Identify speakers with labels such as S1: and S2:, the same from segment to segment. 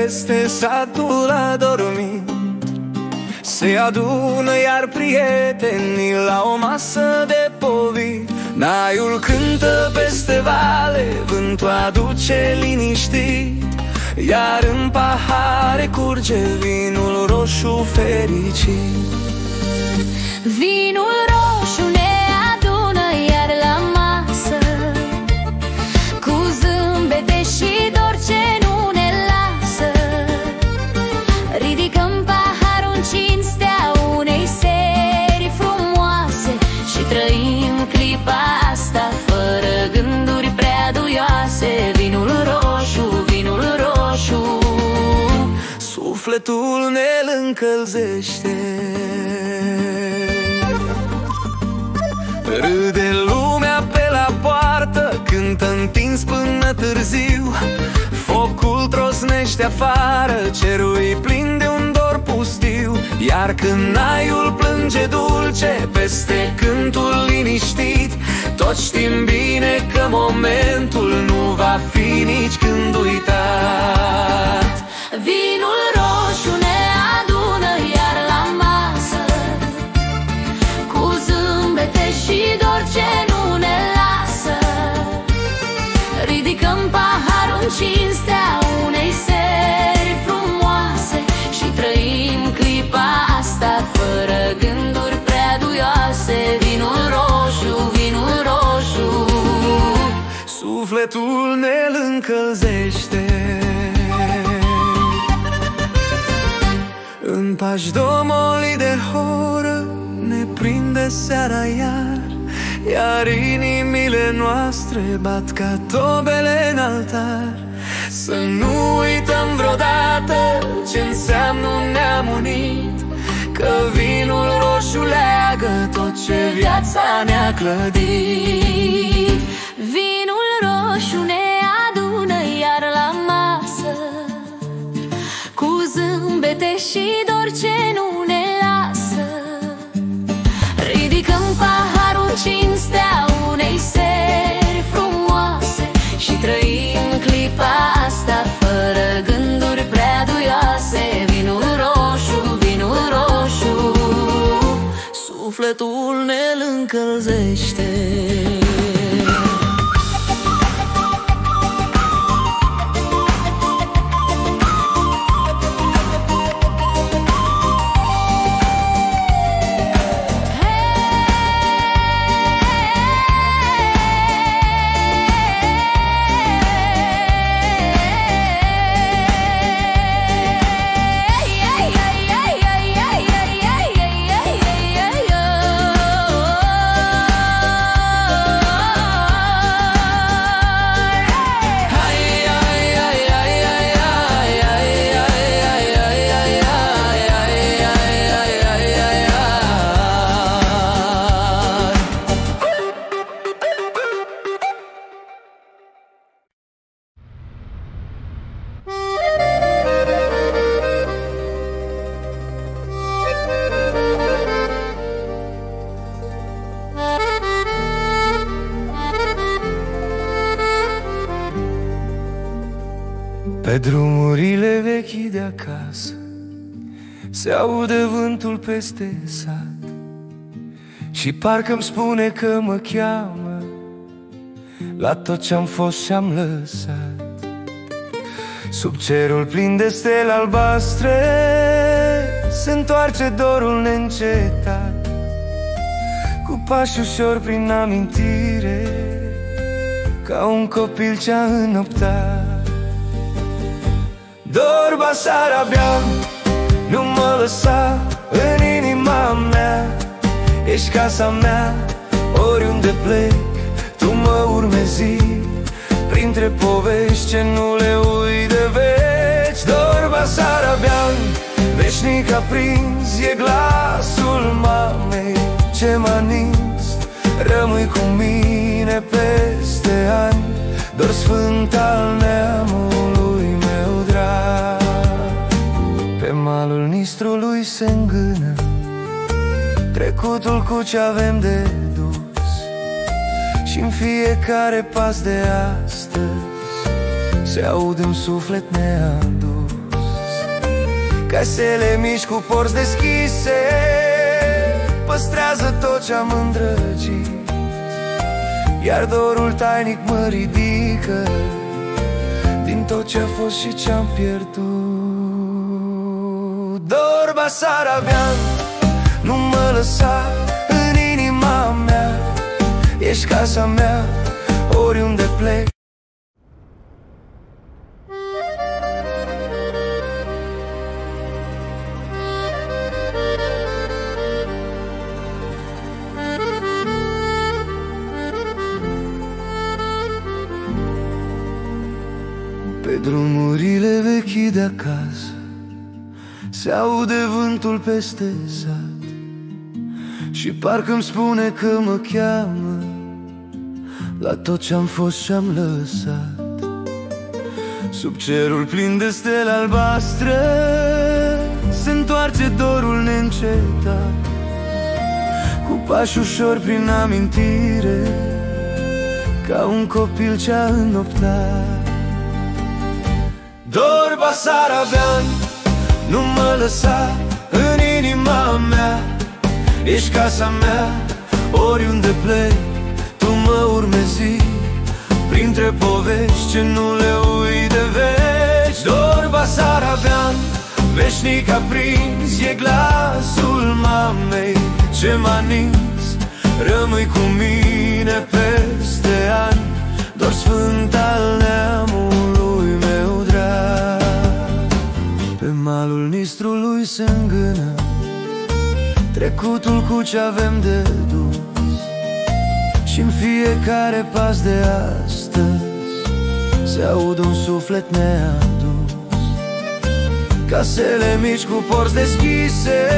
S1: peste satul adormit. Se adună iar prietenii la o masă de povii. Naiul cântă peste vale, vântul aduce liniștit, iar în pahare curge vinul roșu fericit.
S2: Vinul roșu ne adună iar la masă, cu zâmbete și dor ce nu ne lasă. Ridicăm paharul în cinstea unei seri frumoase și trăim clipa asta fără gânduri prea duioase. Vinul roșu, vinul roșu,
S1: sufletul ne-l încălzește. Râde lumea pe la poartă, cântă întins până târziu. Focul trosnește afară, cerul e plin de un dor pustiu. Iar când naiul plânge dulce peste cântul liniștit, toți știm bine că momentul nu va fi nici când uitat.
S2: vinul roșu ne adună iar la masă, cu zâmbete și dor ce nu ne lasă. Ridicăm paharul în cinstea unei seri frumoase și trăim clipa asta fără gânduri prea duioase. Vinul roșu, vinul roșu,
S1: sufletul ne-l încălzește. În pași domoli de horă ne prinde seara iar inimile noastre bat ca tobele în altar. Să nu uităm vreodată ce înseamnă un neam unit, că vinul roșu leagă tot ce viața ne-a clădit.
S2: vinul roșu ne adună iar la masă, cu zâmbete și dor ce nu ne lasă. Ridicăm paharul cinstea unei seri frumoase și trăim clipa asta fără gânduri prea duioase. Vinul roșu, vinul roșu,
S1: sufletul ne-l încălzește. Pe drumurile vechi de acasă se aude vântul peste sat și parcă-mi spune că mă cheamă la tot ce-am fost și-am lăsat. Sub cerul plin de stele albastre se întoarce dorul neîncetat, cu pași ușor prin amintire, ca un copil ce-a înoptat. Dorba Sarabia, nu mă lăsa în inima mea. Ești casa mea, oriunde plec, tu mă urmezi printre povești ce nu le uit de veci. Dorba Sarabia, veșnic aprins, e glasul mamei ce m-a nins. Rămâi cu mine peste ani, dor sfânt al neamului meu drag. Pe malul Nistrului se îngână trecutul cu ce avem de dus, și-n fiecare pas de astăzi se aud în suflet neadus Casele mici cu porți deschise păstrează tot ce-am îndrăgit, iar dorul tainic mă ridică din tot ce-a fost și ce-am pierdut. Dor basarabean, nu mă lăsa în inima mea, ești casa mea oriunde plec. Pe drumurile vechi de acasă se aude vântul peste sat și parcă-mi spune că mă cheamă la tot ce-am fost și-am lăsat. Sub cerul plin de stele albastre se întoarce dorul neîncetat, cu pași ușor prin amintire, ca un copil ce-a înoptat. Dor basarabean, nu mă lăsa în inima mea, ești casa mea oriunde plec, tu mă urmezi printre povești ce nu le uit de veci. Dor basarabean, veșnic aprins e glasul mamei ce m-a nins, rămâi cu mine peste ani, doar sfânt al neamului meu drag. Pe malul Nistrului se îngână trecutul cu ce avem de dus, și-n fiecare pas de astăzi se aud un suflet neadus. Casele mici cu porți deschise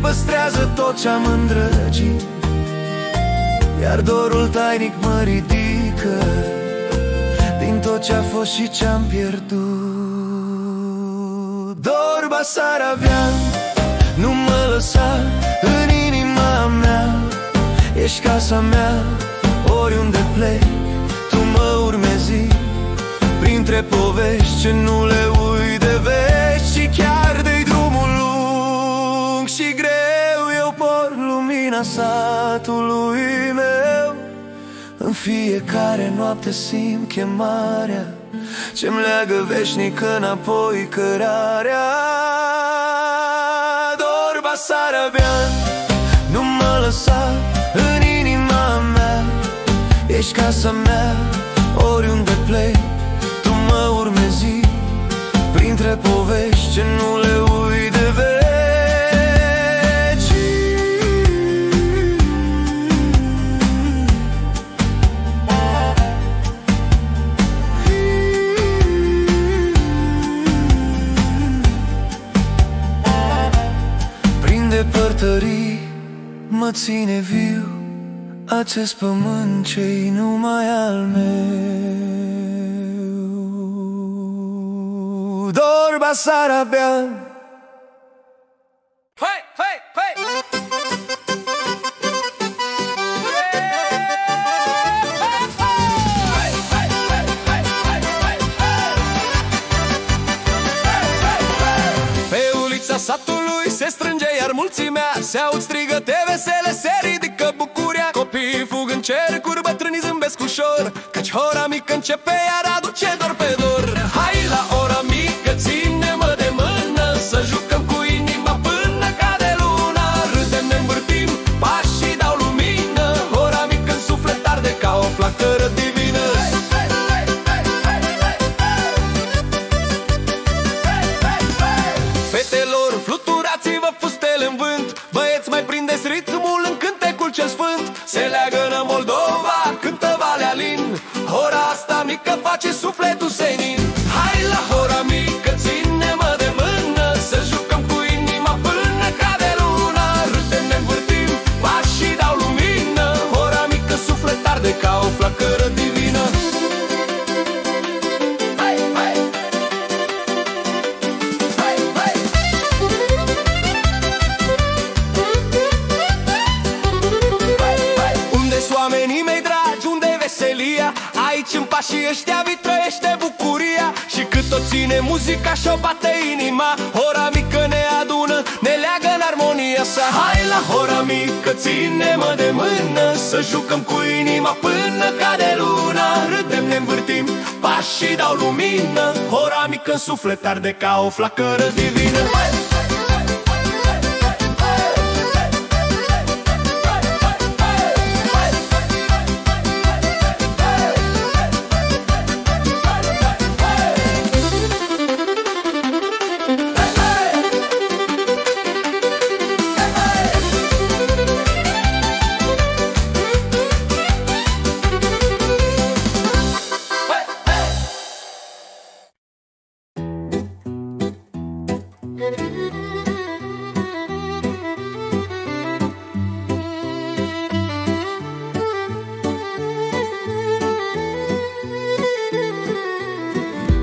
S1: păstrează tot ce-am îndrăgit, iar dorul tainic mă ridică din tot ce-a fost și ce-am pierdut. Dor basarabean, nu mă lăsa în inima mea, ești casa mea oriunde plec, tu mă urmezi printre povești ce nu le uit de veci. Și chiar de-i drumul lung și greu, eu por lumina satului meu. În fiecare noapte simt chemarea ce-mi leagă veșnic înapoi cărarea. Dor basarabean, nu mă lăsa în inima mea, ești casa mea oriunde plec, tu mă urmezi printre povești ce nu le uit de veci. Prin depărtării mă ține viu acest pământ ce-i numai al meu. Dor basarabean. Hey, hey, hey! Pe ulița satului se strânge iar mulțimea, se aud strigăte vesele, se ridică bucuria. Copiii fug în cercuri, bătrânii zâmbesc ușor, căci ora mică începe iar aduce dor pe dor. Hai la ora mică, ține-mă de mână, să jucăm cu inima până cade luna. Râdem, ne învârtim, pașii dau lumină, ora mică în suflet arde ca o flacără divină. Fetelor, fluturați-vă fustele în vânt, băieți mai prindeți ritmul în cântecul cel sfânt. Se leagănă Moldova, cântă Valea Lin, ora asta mică face sufletul senin. Hai la ora mică, ține-mă de mână, să jucăm cu inima până cade luna. Râdem, ne învârtim, pașii dau lumină, ora mică suflet arde ca o flacără divină. Aici în pașii ăștia vii trăiește bucuria, și cât o ține muzica și-o bate inima, la hora mică, ține-mă de mână, să jucăm cu inima până cade luna. Râdem, ne învârtim, pașii dau lumină, hora mică în suflet arde ca o flacără divină.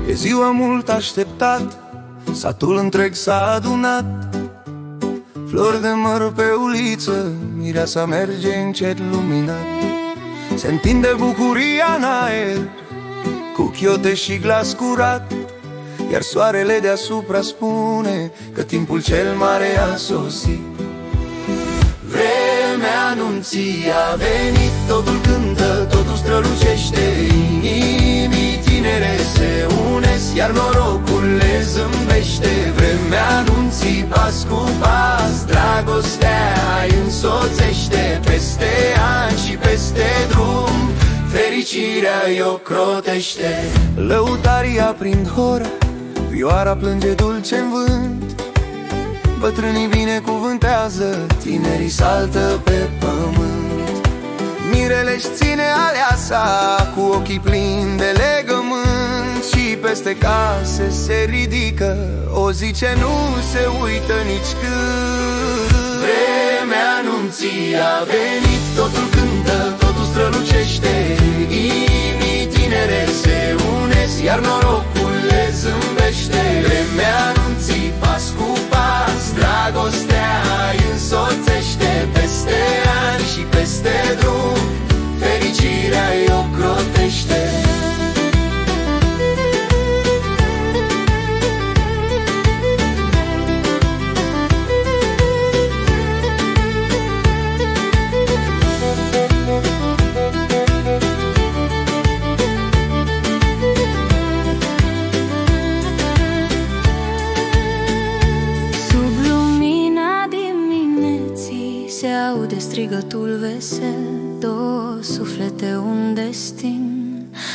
S3: E ziua mult așteptat, satul întreg s-a adunat. Flori de măr pe uliță, mireasa merge încet luminat. Se întinde bucuria în aer, cu chiote și glas curat. Iar soarele deasupra spune că timpul cel mare a sosit. Vremea anunții a venit, totul cântă, totul strălucește. Inimii tinere se unesc, iar norocul le zâmbește. Vremea anunții, pas cu pas, dragostea îi însoțește. Peste ani și peste drum, fericirea îi ocrotește. Lăutarii aprind hora, vioara plânge dulce-n vânt. Bătrânii binecuvântează, tinerii saltă pe pământ. Mirele-și ține aleasa cu ochii plini de legământ. Și peste case se ridică o zi ce nu se uită nici când. Vremea anunții a venit, totul cântă, totul strălucește. Inimii tinere se unesc, iar norocul le zâmbește. Vremea anunții, pas cu pas, dragostea îi însoțește. Peste ani și peste drum, fericirea îi ocrotește.
S2: Aude strigătul vesel, două suflete, un destin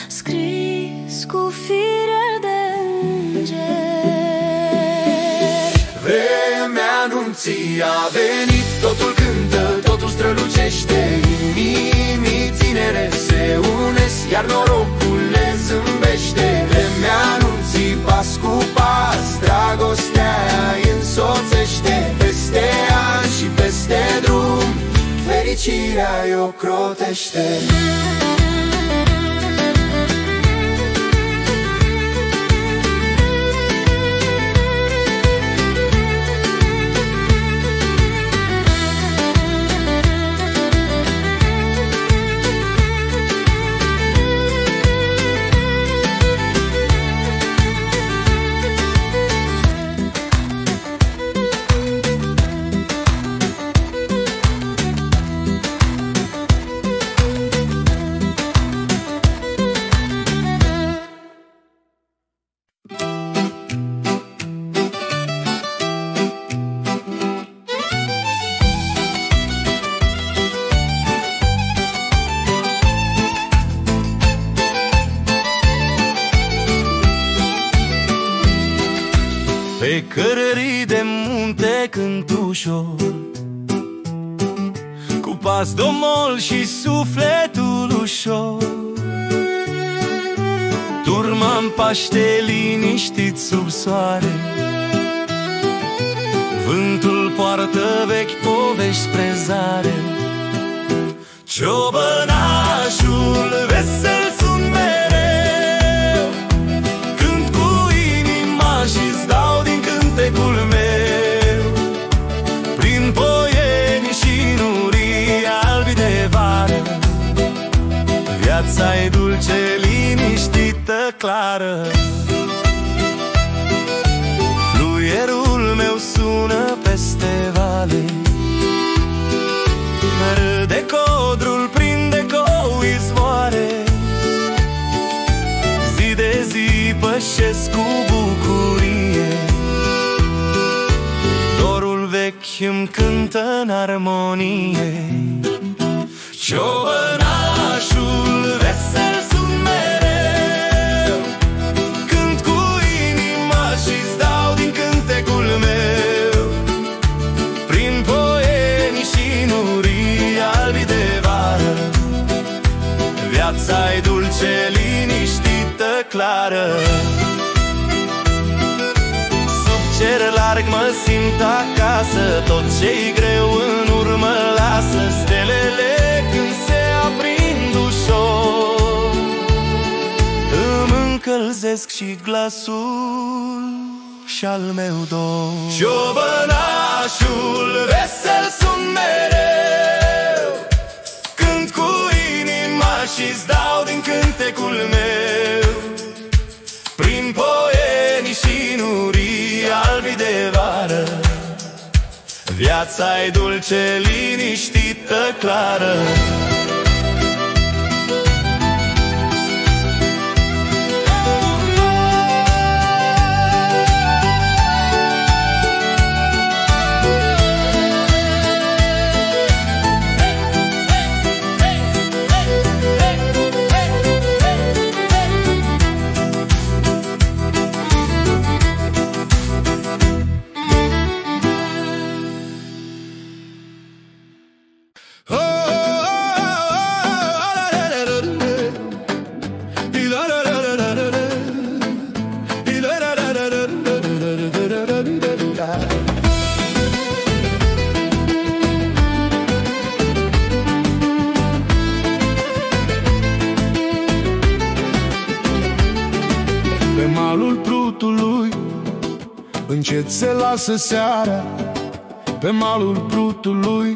S2: scris cu fire de înger.
S3: Vremea anunții a venit, totul cântă, totul strălucește. Inimii tinere se unesc, iar norocul le zâmbește. Vremea anunții, pas cu pas, dragostea îi însoțește. Peste ani și peste drum, fericirea îi ocrotește.
S1: Pe cărării de munte cânt ușor, cu pas domol și sufletul ușor. Turma-n paște liniștit sub soare, vântul poartă vechi povești spre zare. Ciobănașul vesel sunt mereu, cânt cu inima și-ți dau din cântecul meu. Prin poieni și nurii albi de vară, viața-i dulce, liniștită, clară. Fluierul meu sună peste vale, râde codrul, prinde cou izvoare. Zi de zi pășesc cu bucurie. Dorul vechi îmi cântă în armonie. Ciobănașul vesel sunt mereu, cânt cu inima și-ți dau din cântecul meu. Prin poenii și nurii albi de vară, viața-i dulce, liniștită, clară. Sub cer larg mă simt acasă, tot ce-i greu în urmă lasă. Stelele când se aprind ușor îmi încălzesc și glasul și-al meu dor. Ciobănașul vesel sunt mereu, cânt cu inima și-ți dau din cântecul meu. Prin poenii și nurii albi de vară, viața-i dulce, liniștită, clară.
S4: Încet se lasă seara pe malul Prutului,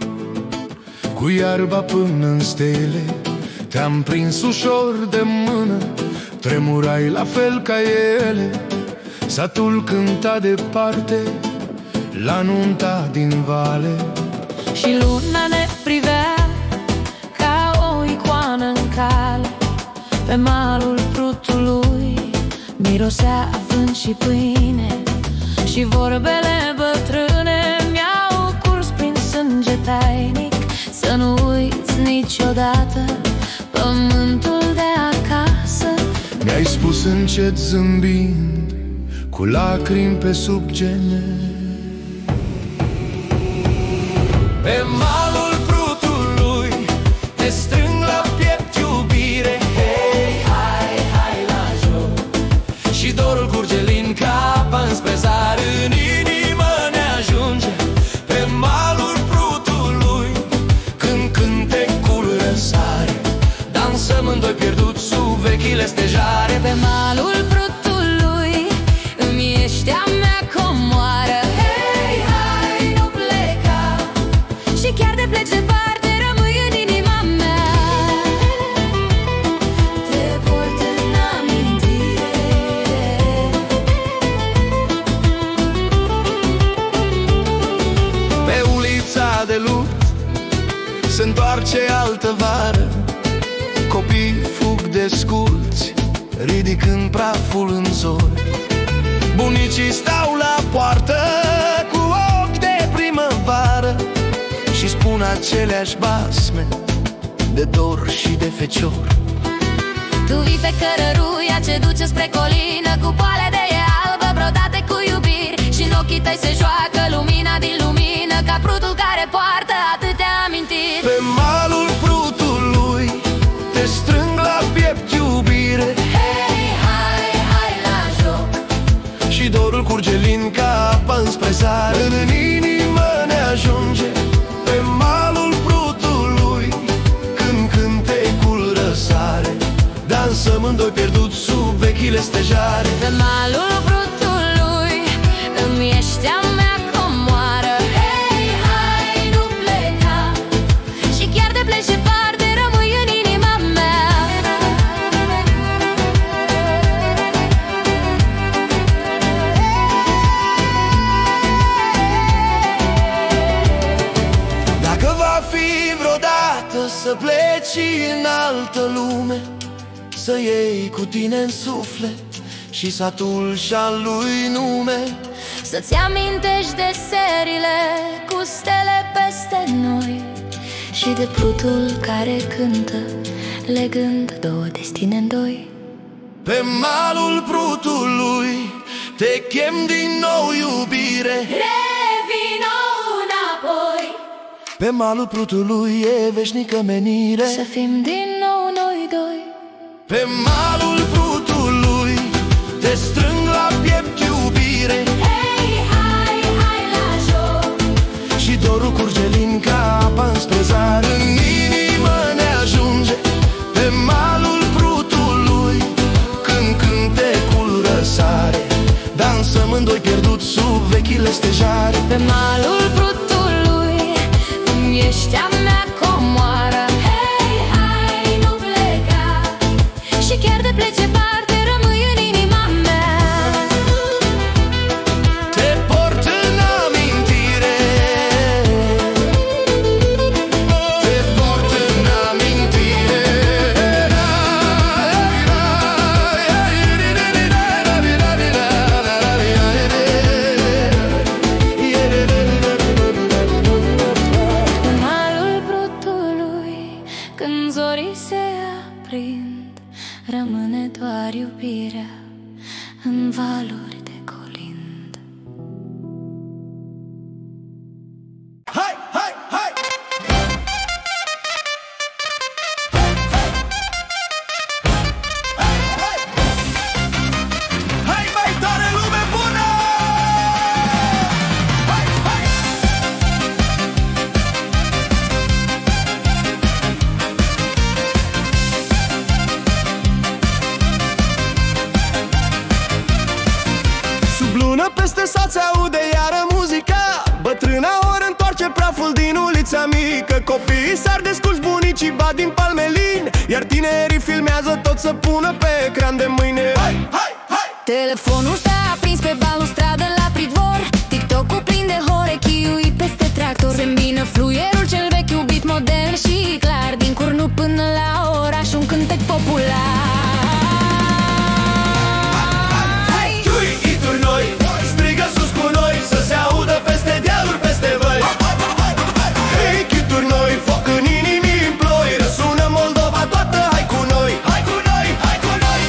S4: cu iarba până în stele. Te-am prins ușor de mână, tremurai la fel ca ele. Satul cânta departe la nunta din vale.
S2: Și luna ne privea ca o icoană în cale. Pe malul Prutului mirosea avânt și pâine, și vorbele bătrâne mi-au curs prin sânge tainic. Să nu uiți niciodată pământul de acasă.
S4: Mi-ai spus încet zâmbind, cu lacrimi pe sub gene.
S1: Pe malul Prutului te strâng la piept, iubire. Hei, hai, hai la joc. Și dorul curge lin ca pan spre zare. În inimă ne ajunge. Pe malul Prutului, când cântecul răsare, dansăm în doi pierduți sub vechile stejare.
S2: Pe malul Prutului îmi ești a mea comoară. Hei, hai, nu pleca, și chiar de pleci departe rămâi în inima mea. Te port în amintire.
S1: Pe ulița de lupt se întoarce altă vară. Copii fug desculți, ridicând praful în zori. Bunicii stau la poartă cu ochi de primăvară și spun aceleași basme de dor și de fecior.
S2: Tu vii pe cărăruia ce duce spre colină, cu poale de albă brodate cu iubiri, și în ochii tăi se joacă lumina din lumină, ca prutul care poartă atâtea amintiri.
S1: Pe malul Prutului te strâng la piept, iubire.
S2: Hei, hai, hai la joc.
S1: Și dorul curge lin ca apa înspre zare. În inimă ne ajunge. Pe malul Prutului, când cântecul răsare, dansăm în doi pierduți sub vechile stejare.
S2: Pe malul Prutului îmi ești a mea comoară. Hei, hai, nu pleca, și chiar de pleci departe rămâi în inima mea.
S1: Dacă va fi vreodată
S3: să pleci în altă lume, să iei cu tine în suflet și satul și-al lui nume.
S2: Să-ți amintești de serile cu stele peste noi și de plutul care cântă, legând două destine în doi.
S3: Pe malul Prutului te chem din nou, iubire,
S2: Revino înapoi.
S3: pe malul Prutului e veșnică menire.
S2: Să fim din nou noi doi.
S3: Pe malul Prutului te strâng la piept, iubire,
S2: Hei, hai, hai la joc.
S3: și dorul curge lin ca apa înspre zar. În inimă ne ajunge pe malul Prutului, când cântecul răsare, dansăm în doi pierduți sub vechile stejare.
S2: Pe malul Prutului îmi ești a mea comoară. Hei, hai, nu pleca, și chiar de plece parte rămâi în inima mea.
S3: Te port în amintire, te port în amintire.
S2: Pe malul Prutului, când zorii se aprind, rămâne doar iubirea în valuri de colind.
S3: Hai, hai, hai! Hai, mai tare, lume bună! Hai, hai! Sub lună peste sat se aude iară muzica. Bătrâna ori întoarce praful din ulița mică. Copiii sar desculți, bunicii bat din palmelin, iar tinerii filmează tot să pună pe ecran de mâine. Hai, hai, hai!
S2: Telefonul s-a aprins pe balustradă la pridvor, TikTok-ul plin de hore, chiuit peste tractor. Se îmbină fluierul cel vechi, iubit, modern și clar, din Curnu până la oraș un cântec popular.
S3: Hit-uri noi, strigă sus cu noi, să se audă peste dealuri, peste văi. Hei, hit-uri noi, foc în inimii în ploi, răsună Moldova toată, hai cu noi, hai cu noi, hai cu noi.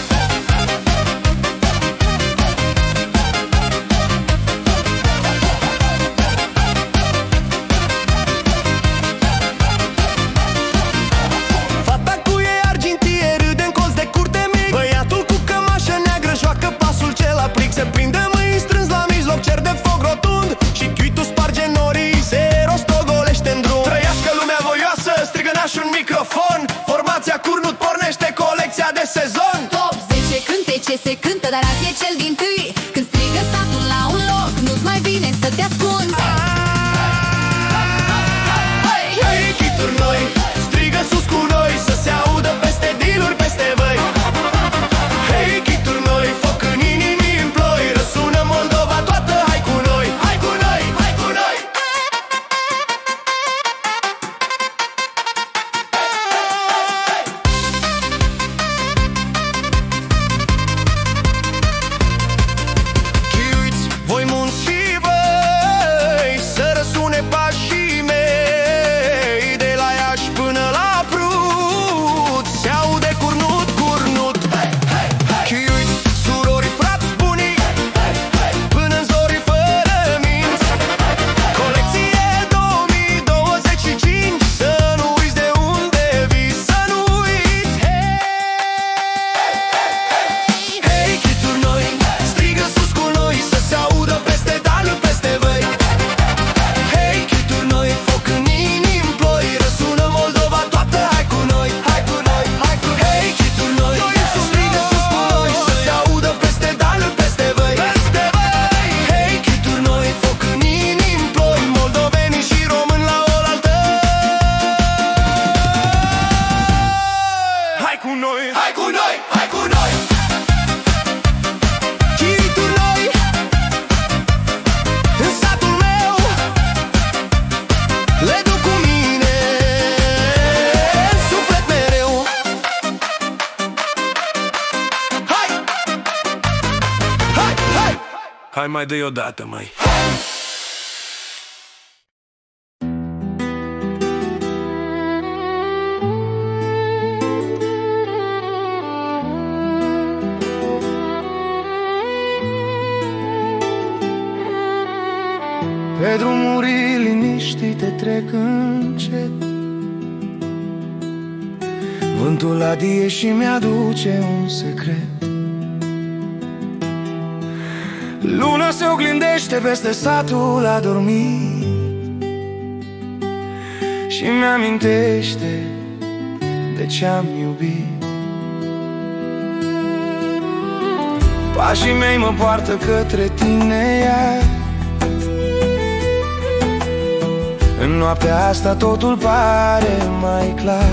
S3: Fata cu ei argintie râde în colț de curte mic, băiatul cu cămașă neagră joacă pasul cel aplic. Se prinde mâini strâns la mijloc, cer de foc rotund, și chiuitul sparge norii, se rostogolește în drum. Trăiască lumea voioasă, strigă naș un microfon, formația Curnut pornește colecția de sezon.
S2: Top 10 cântece se cântă, dar azi e cel dintâi, când strigă satul la un loc, nu-ți mai vine să te ascunzi.
S3: Hei, hit-uri noi, strigă sus cu noi, să se audă peste dealuri, peste văi. Hei, hit-uri noi, foc în inimii în ploi, răsună Moldova toată, hai cu noi, hai cu noi, hai cu noi.
S4: Hai mai dă-i odată, măi.
S1: Pe drumuri liniștite trec încet, vântul adie și mi-aduce un secret. Luna se oglindește peste satul adormit și mi-amintește de ce-am iubit. Pașii mei mă poartă către tine iar. În noaptea asta totul pare mai clar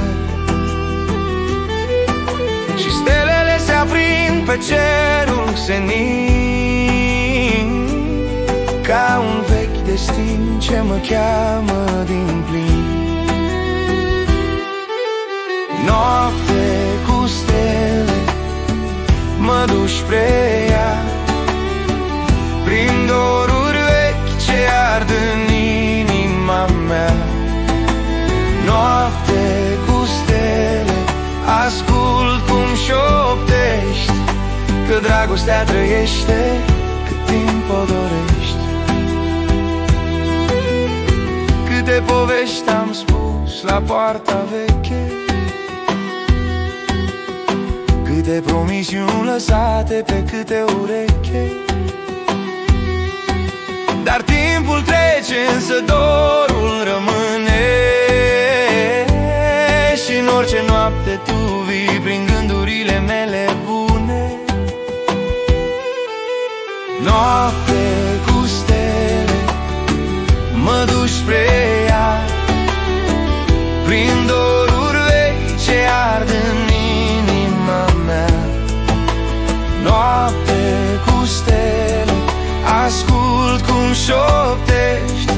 S1: și stelele se aprind pe cerul senin, ca un vechi destin ce mă cheamă din plin. Noapte cu stele, mă duci spre ea, prin doruri vechi ce ard în inima mea. Noapte cu stele, ascult cum șoptești că dragostea trăiește cât timp o dorești. Câte povești am spus la poarta veche, câte promisiuni lăsate pe câte ureche. Dar timpul trece, însă dorul rămâne, și în orice noapte tu vii prin gândurile mele bune. Noapte cu stele, mă duci spre ea, prin doruri vechi ce ard în inima mea. Noapte cu stele, ascult cum șoptești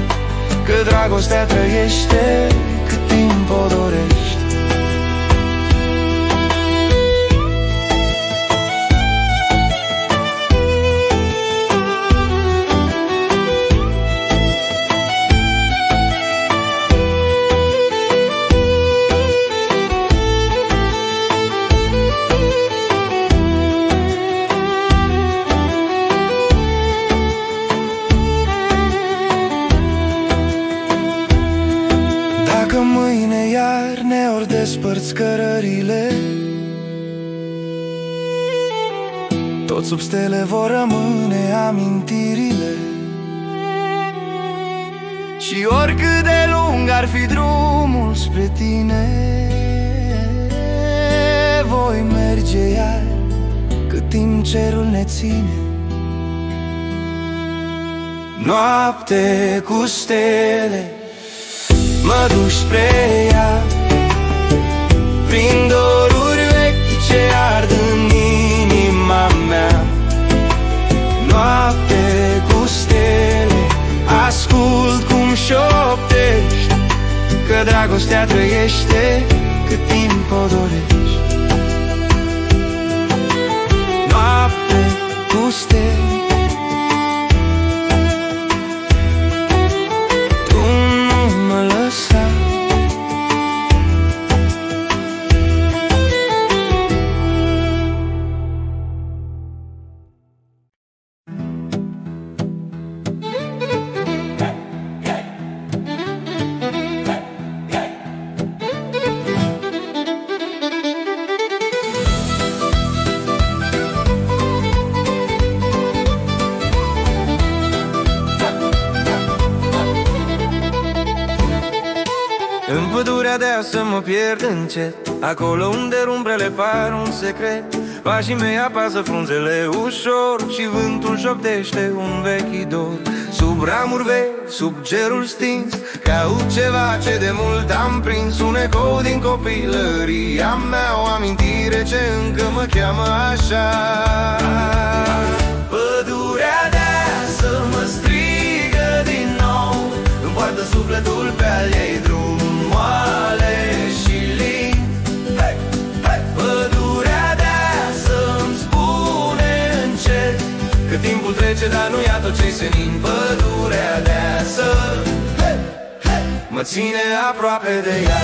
S1: că dragostea trăiește cât timp o dorești. Dacă mâine iar ne ori despărți cărările, tot sub stele vor rămâne amintirile. Și oricât de lung ar fi drumul spre tine, voi merge iar cât timp cerul ne ține. Noapte cu stele, mă duci spre ea, prin doruri vechi ce ard în inima mea. Noapte cu stele, ascult cum șoptești că dragostea trăiește cât timp o dorești. Noapte cu stele, în pădurea deasă mă pierd încet, acolo unde umbrele par un secret. Pașii mei apasă frunzele ușor și vântul șoptește un vechi dor. Sub ramuri vechi, sub cerul stins, caut ceva ce de mult am prins. Un ecou din copilăria mea, o amintire ce încă mă cheamă așa. Pădurea deasă mă strigă din nou, îmi poartă sufletul pe al ei drum moale și lin. Hey, hey. Pădurea deasă îmi spune încet că timpul trece, dar nu iată
S3: mă ține aproape de ea.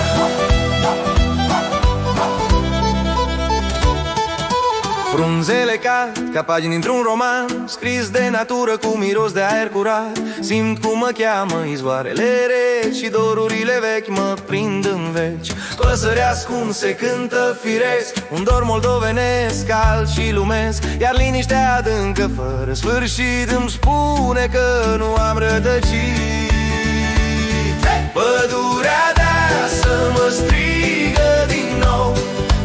S3: Frunzele cad ca pagini într-un roman scris de natură cu miros de aer curat. Simt cum mă cheamă izvoarele reci și dorurile vechi mă prind în veci. Păsări ascunse cântă firesc, un dor moldovenesc cald și lumesc. Iar liniștea adâncă fără sfârșit îmi spune că nu am rătăcit. Pădurea deasă mă strigă din nou,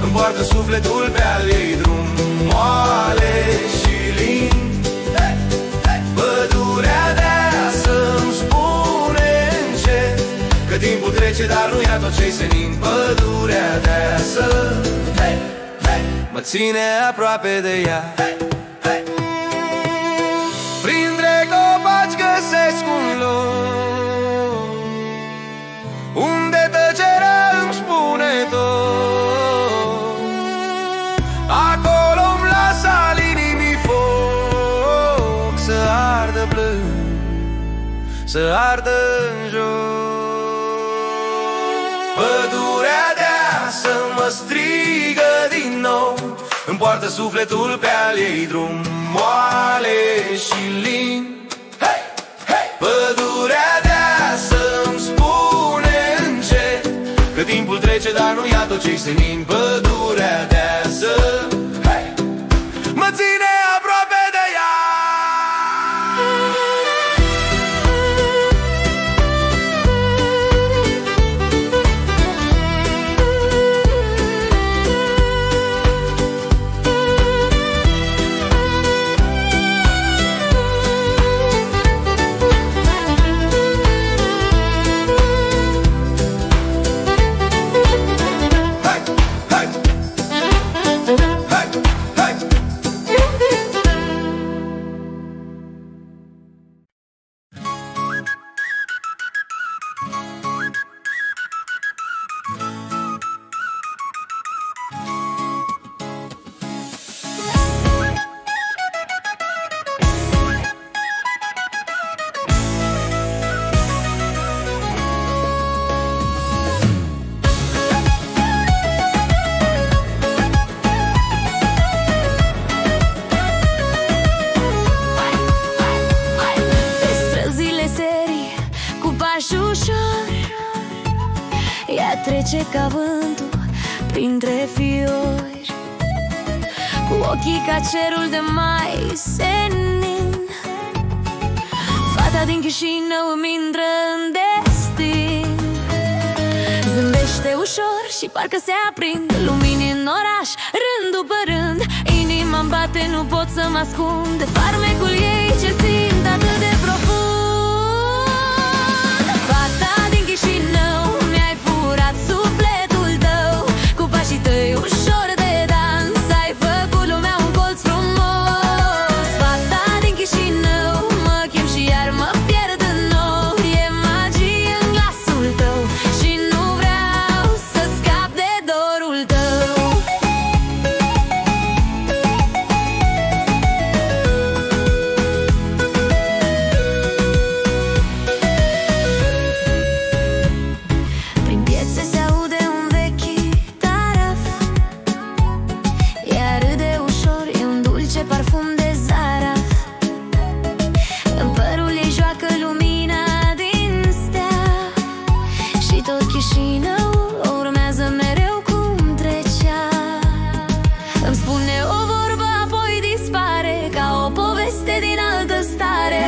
S3: îmi poartă sufletul pe al ei drum moale și lin. Pădurea deasă îmi spune încet că timpul trece, dar nu ia tot ce-i senin. Pădurea deasă mă ține aproape de ea. Printre copaci găsesc un loc unde tăcerea îmi spune tot. Acolo-mi lasă al inimii foc să ardă plând, să ardă în joc. Pădurea deasă mă strigă din nou, îmi poartă sufletul pe al ei drum moale și lin. Pădurea deasă îmi spune încet că timpul trece, dar nu ia tot ce-i senin. Pădurea deasă mă ține aproape de ea.
S2: Trece ca vântul printre fiori, cu ochii ca cerul de mai senin. Fata din Chișinău îmi intră în destin. Zâmbește ușor și parcă se aprind lumini în oraș, rând după rând. Inima-mi bate, nu pot să mă ascund de farmecul ei ce simt atât de profund. Fata din Chișinău, sufletul tău cu pașii tăi ușor de dans, ai făcut lumea un colț frumos. Fata din Chișinău, mă chem și iar mă pierd în nou. E magie în glasul tău și nu vreau să scap de dorul tău.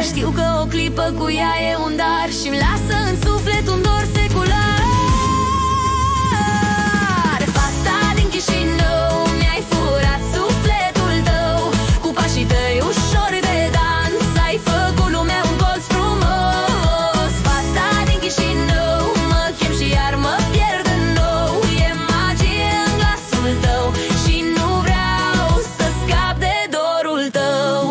S2: Știu că o clipă cu ea e un dar și-mi lasă în suflet un dor secular. Fata din Chișinău, mi-ai furat sufletul tău cu pașii tăi ușor de dans, ai făcut lumea un colț frumos. Fata din Chișinău, mă chem și iar mă pierd în nou. E magie în glasul tău și nu vreau să scap de dorul tău.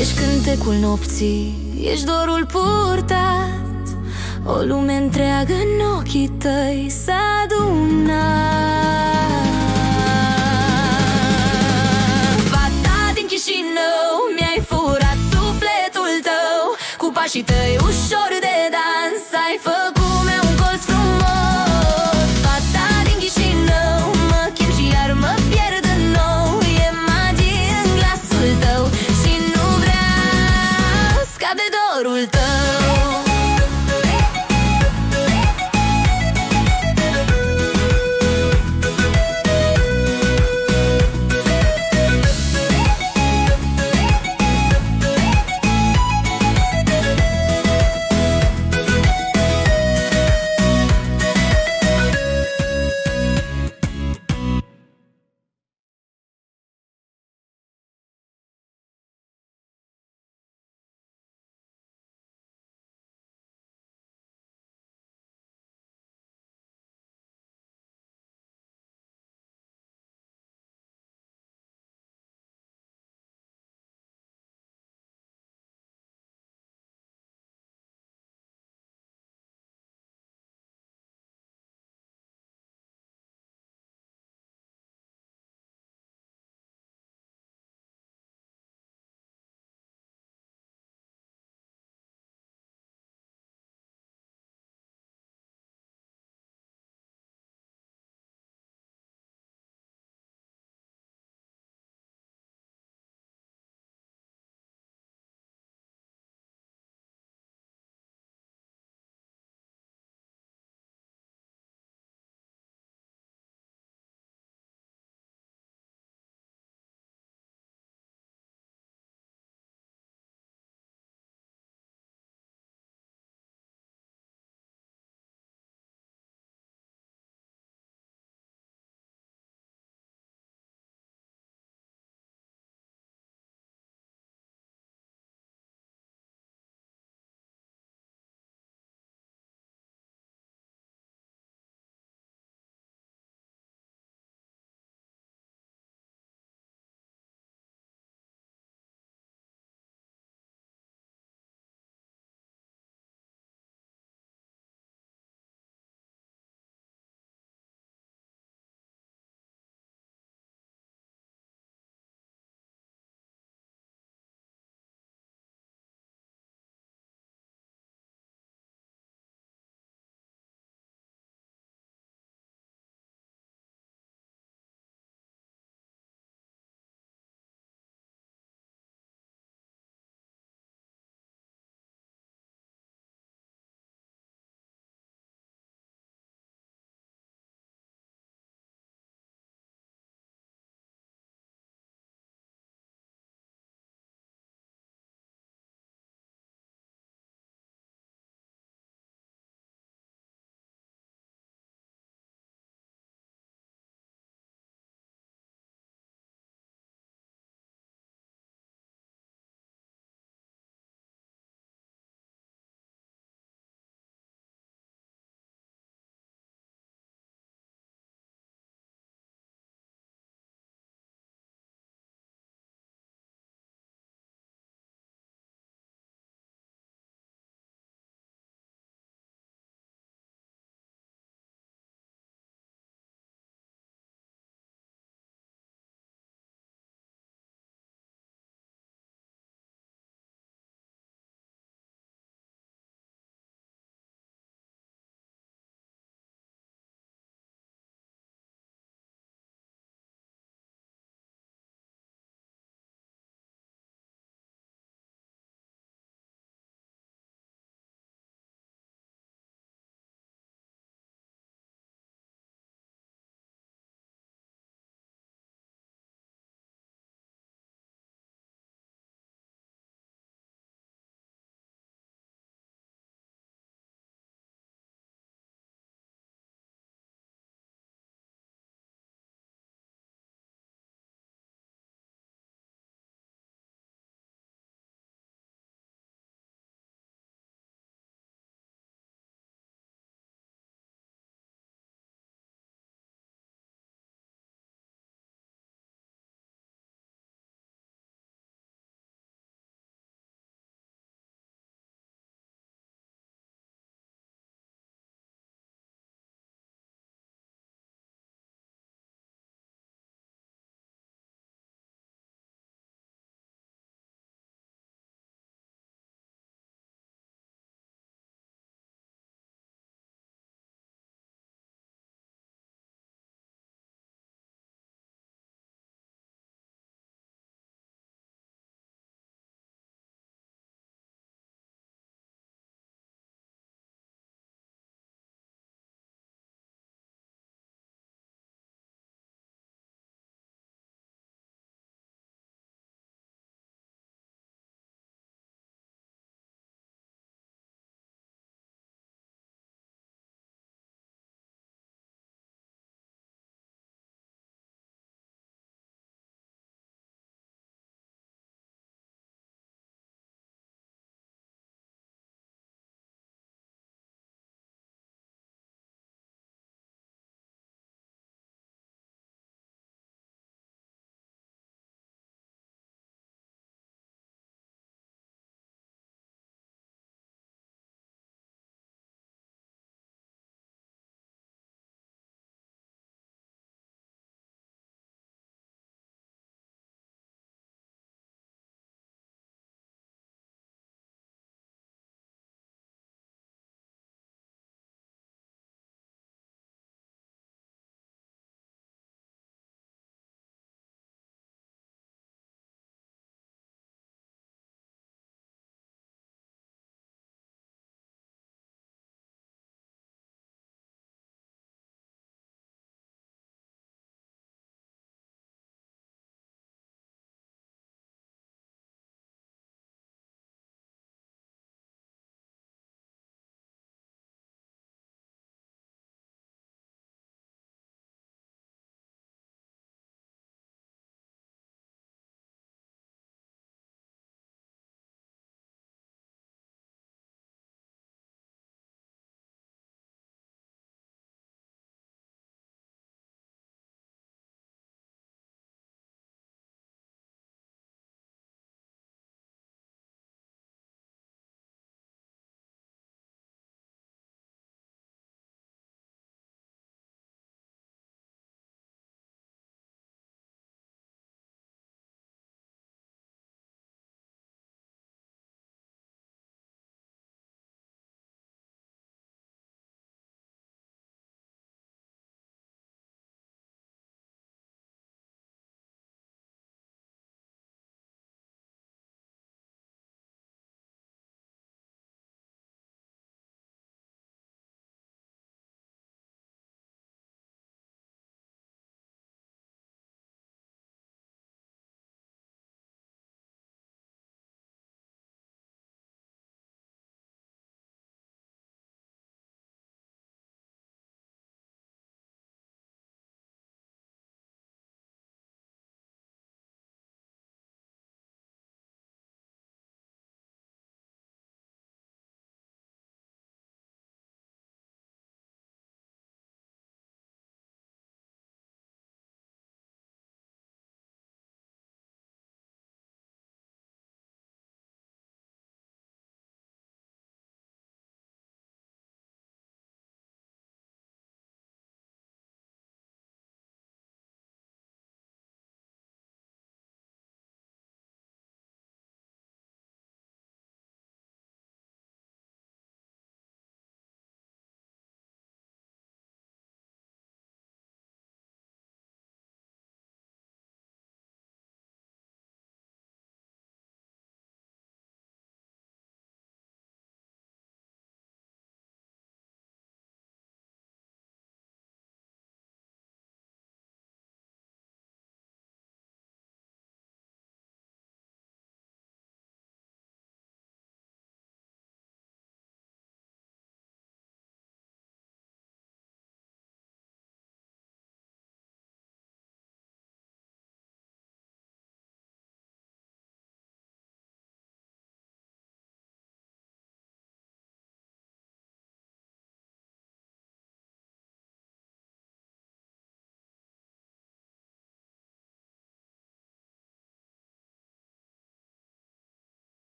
S2: Ești cântecul nopții, ești dorul purtat, o lume întreagă în ochii tăi s-a adunat. pașii tăi ușor